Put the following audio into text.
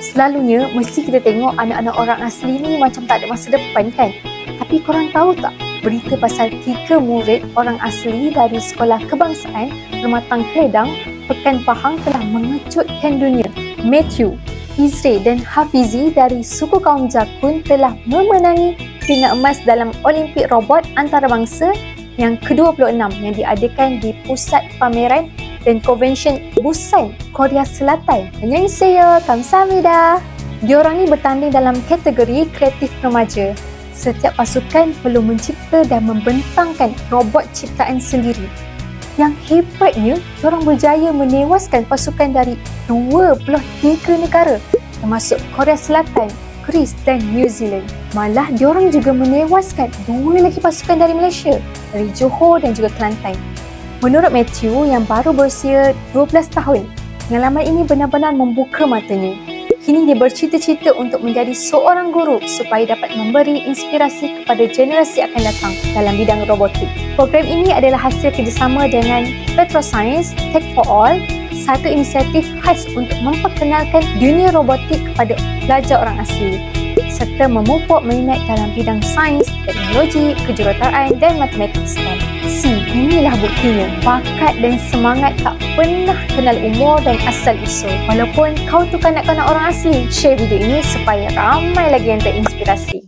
Selalunya mesti kita tengok anak-anak orang asli ni macam tak ada masa depan kan? Tapi korang tahu tak berita pasal 3 murid orang asli dari Sekolah Kebangsaan Permatang Keledang, Pekan Pahang telah mengejutkan dunia. Matthew, Izre dan Hafizi dari suku kaum Jakun telah memenangi pingat emas dalam Olimpik Robot Antarabangsa yang ke-26 yang diadakan di Pusat Pameran dan Konvensyen Busan, Korea Selatan. Annyeonghaseyo, kamsahamnida. Diorang ni bertanding dalam kategori kreatif remaja. Setiap pasukan perlu mencipta dan membentangkan robot ciptaan sendiri. Yang hebatnya, diorang berjaya menewaskan pasukan dari 23 negara termasuk Korea Selatan, Greece dan New Zealand. Malah diorang juga menewaskan 2 lagi pasukan dari Malaysia, dari Johor dan juga Kelantan. Menurut Matthew yang baru berusia 12 tahun, pengalaman ini benar-benar membuka matanya. Kini dia bercita-cita untuk menjadi seorang guru supaya dapat memberi inspirasi kepada generasi akan datang dalam bidang robotik. Program ini adalah hasil kerjasama dengan Petroscience Tech for All, satu inisiatif khas untuk memperkenalkan dunia robotik kepada pelajar orang asli serta memupuk minat dalam bidang sains, teknologi, kejuruteraan dan matematik STEM. Inilah buktinya, bakat dan semangat tak pernah kenal umur dan asal usul. Walaupun kau tu kanak-kanak orang asli, share video ini supaya ramai lagi yang terinspirasi.